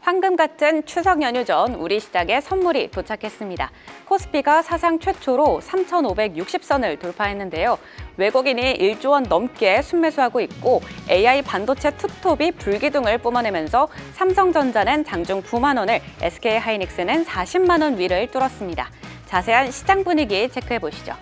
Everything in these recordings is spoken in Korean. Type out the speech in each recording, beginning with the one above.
황금 같은 추석 연휴 전 우리 시장에 선물이 도착했습니다. 코스피가 사상 최초로 3,560선을 돌파했는데요. 외국인이 1조 원 넘게 순매수하고 있고 AI 반도체 투톱이 불기둥을 뿜어내면서 삼성전자는 장중 9만 원을, SK하이닉스는 40만 원 위를 뚫었습니다. 자세한 시장 분위기 체크해 보시죠.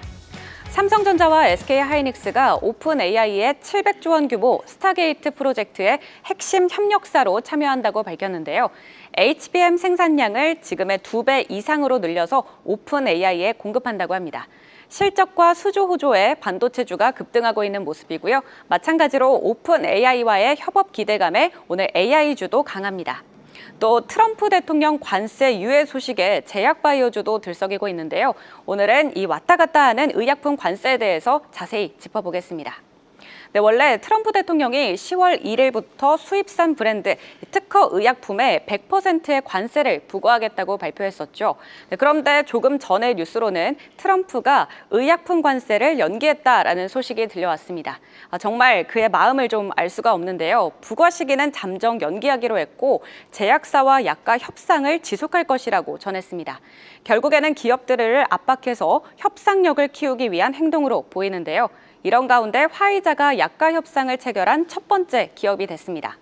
삼성전자와 SK하이닉스가 오픈 AI의 700조 원 규모 스타게이트 프로젝트의 핵심 협력사로 참여한다고 밝혔는데요. HBM 생산량을 지금의 2배 이상으로 늘려서 오픈 AI에 공급한다고 합니다. 실적과 수주 호조에 반도체주가 급등하고 있는 모습이고요. 마찬가지로 오픈 AI와의 협업 기대감에 오늘 AI주도 강합니다. 또 트럼프 대통령 관세 유예 소식에 제약바이오주도 들썩이고 있는데요. 오늘은 이 왔다 갔다 하는 의약품 관세에 대해서 자세히 짚어보겠습니다. 네, 원래 트럼프 대통령이 10월 1일부터 수입산 브랜드 특허 의약품에 100%의 관세를 부과하겠다고 발표했었죠. 네, 그런데 조금 전의 뉴스로는 트럼프가 의약품 관세를 연기했다라는 소식이 들려왔습니다. 정말 그의 마음을 좀 알 수가 없는데요. 부과 시기는 잠정 연기하기로 했고 제약사와 약가 협상을 지속할 것이라고 전했습니다. 결국에는 기업들을 압박해서 협상력을 키우기 위한 행동으로 보이는데요. 이런 가운데 화이자가 약가 협상을 체결한 첫 번째 기업이 됐습니다.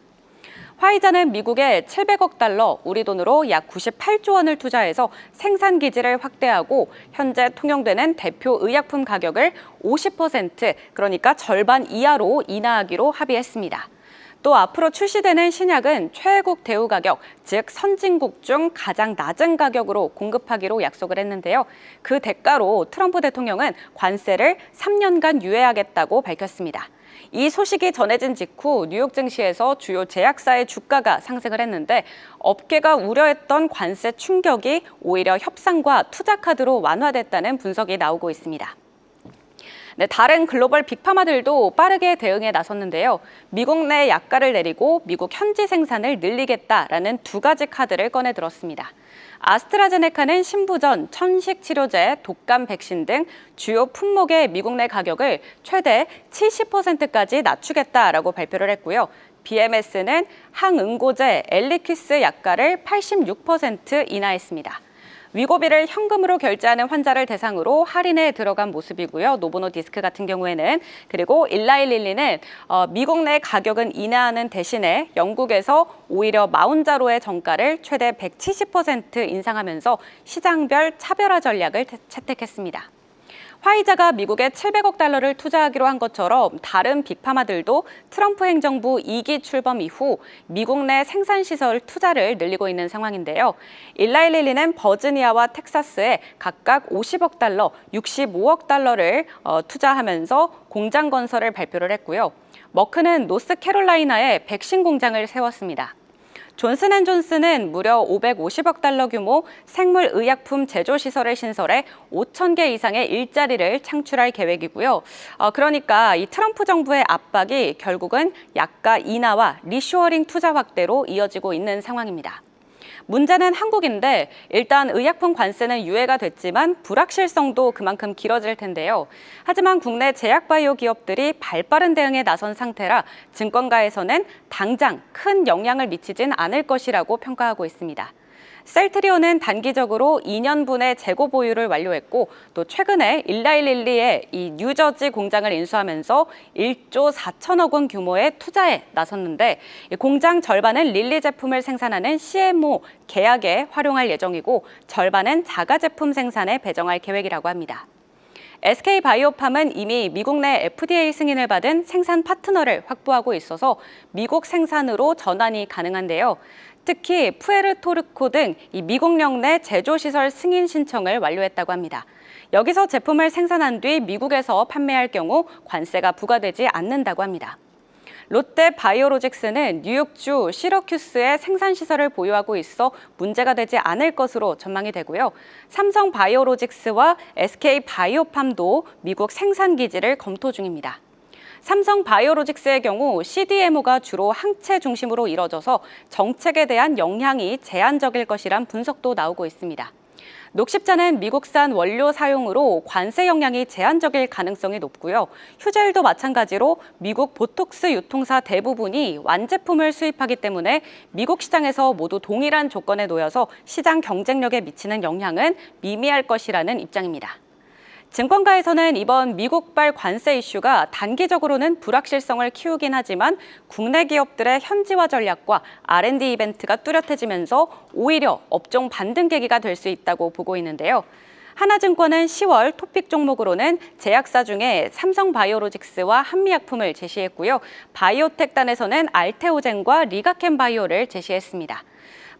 화이자는 미국에 700억 달러, 우리 돈으로 약 98조 원을 투자해서 생산 기지를 확대하고 현재 통용되는 대표 의약품 가격을 50%, 그러니까 절반 이하로 인하하기로 합의했습니다. 또 앞으로 출시되는 신약은 최애국 대우 가격, 즉 선진국 중 가장 낮은 가격으로 공급하기로 약속을 했는데요. 그 대가로 트럼프 대통령은 관세를 3년간 유예하겠다고 밝혔습니다. 이 소식이 전해진 직후 뉴욕 증시에서 주요 제약사의 주가가 상승을 했는데 업계가 우려했던 관세 충격이 오히려 협상과 투자 카드로 완화됐다는 분석이 나오고 있습니다. 네, 다른 글로벌 빅파마들도 빠르게 대응에 나섰는데요. 미국 내 약가를 내리고 미국 현지 생산을 늘리겠다라는 두 가지 카드를 꺼내 들었습니다. 아스트라제네카는 신부전, 천식 치료제, 독감 백신 등 주요 품목의 미국 내 가격을 최대 70%까지 낮추겠다라고 발표를 했고요. BMS는 항응고제 엘리퀴스 약가를 86% 인하했습니다. 위고비를 현금으로 결제하는 환자를 대상으로 할인에 들어간 모습이고요. 노보노디스크 같은 경우에는, 그리고 일라이릴리는 미국 내 가격은 인하하는 대신에 영국에서 오히려 마운자로의 정가를 최대 170% 인상하면서 시장별 차별화 전략을 채택했습니다. 화이자가 미국에 700억 달러를 투자하기로 한 것처럼 다른 빅파마들도 트럼프 행정부 2기 출범 이후 미국 내 생산시설 투자를 늘리고 있는 상황인데요. 일라이릴리는 버지니아와 텍사스에 각각 50억 달러, 65억 달러를 투자하면서 공장 건설을 발표를 했고요. 머크는 노스캐롤라이나에 백신 공장을 세웠습니다. 존슨앤존슨은 무려 550억 달러 규모 생물의약품 제조시설을 신설해 5,000개 이상의 일자리를 창출할 계획이고요. 그러니까 이 트럼프 정부의 압박이 결국은 약가 인하와 리쇼어링 투자 확대로 이어지고 있는 상황입니다. 문제는 한국인데 일단 의약품 관세는 유예가 됐지만 불확실성도 그만큼 길어질 텐데요. 하지만 국내 제약바이오 기업들이 발빠른 대응에 나선 상태라 증권가에서는 당장 큰 영향을 미치진 않을 것이라고 평가하고 있습니다. 셀트리온은 단기적으로 2년분의 재고 보유를 완료했고 또 최근에 일라이릴리의 이 뉴저지 공장을 인수하면서 1조 4천억 원 규모의 투자에 나섰는데 공장 절반은 릴리 제품을 생산하는 CMO 계약에 활용할 예정이고 절반은 자가 제품 생산에 배정할 계획이라고 합니다. SK바이오팜은 이미 미국 내 FDA 승인을 받은 생산 파트너를 확보하고 있어서 미국 생산으로 전환이 가능한데요. 특히 푸에르토리코 등 이 미국령 내 제조시설 승인 신청을 완료했다고 합니다. 여기서 제품을 생산한 뒤 미국에서 판매할 경우 관세가 부과되지 않는다고 합니다. 롯데 바이오로직스는 뉴욕주 시러큐스에 생산시설을 보유하고 있어 문제가 되지 않을 것으로 전망이 되고요. 삼성 바이오로직스와 SK 바이오팜도 미국 생산기지를 검토 중입니다. 삼성 바이오로직스의 경우 CDMO가 주로 항체 중심으로 이뤄져서 정책에 대한 영향이 제한적일 것이란 분석도 나오고 있습니다. 녹십자는 미국산 원료 사용으로 관세 영향이 제한적일 가능성이 높고요. 휴젤도 마찬가지로 미국 보톡스 유통사 대부분이 완제품을 수입하기 때문에 미국 시장에서 모두 동일한 조건에 놓여서 시장 경쟁력에 미치는 영향은 미미할 것이라는 입장입니다. 증권가에서는 이번 미국발 관세 이슈가 단기적으로는 불확실성을 키우긴 하지만 국내 기업들의 현지화 전략과 R&D 이벤트가 뚜렷해지면서 오히려 업종 반등 계기가 될 수 있다고 보고 있는데요. 하나증권은 10월 토픽 종목으로는 제약사 중에 삼성바이오로직스와 한미약품을 제시했고요. 바이오텍단에서는 알테오젠과 리가켄 바이오를 제시했습니다.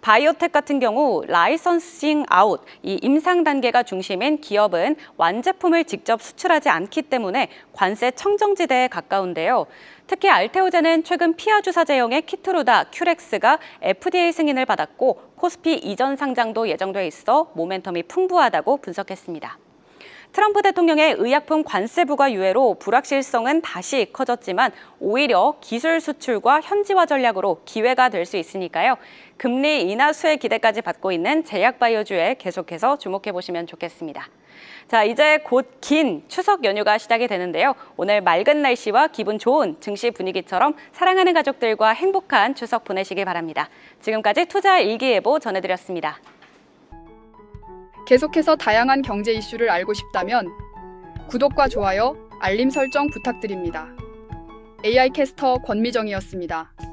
바이오텍 같은 경우 라이선싱 아웃, 이 임상 단계가 중심인 기업은 완제품을 직접 수출하지 않기 때문에 관세 청정지대에 가까운데요. 특히 알테오젠은 최근 피하 주사 제형의 키트루다 큐렉스가 FDA 승인을 받았고 코스피 이전 상장도 예정돼 있어 모멘텀이 풍부하다고 분석했습니다. 트럼프 대통령의 의약품 관세 부과 유예로 불확실성은 다시 커졌지만 오히려 기술 수출과 현지화 전략으로 기회가 될 수 있으니까요. 금리 인하 수혜 기대까지 받고 있는 제약바이오주에 계속해서 주목해 보시면 좋겠습니다. 자, 이제 곧 긴 추석 연휴가 시작이 되는데요. 오늘 맑은 날씨와 기분 좋은 증시 분위기처럼 사랑하는 가족들과 행복한 추석 보내시길 바랍니다. 지금까지 투자 일기예보 전해드렸습니다. 계속해서 다양한 경제 이슈를 알고 싶다면 구독과 좋아요, 알림 설정 부탁드립니다. AI 캐스터 권미정이었습니다.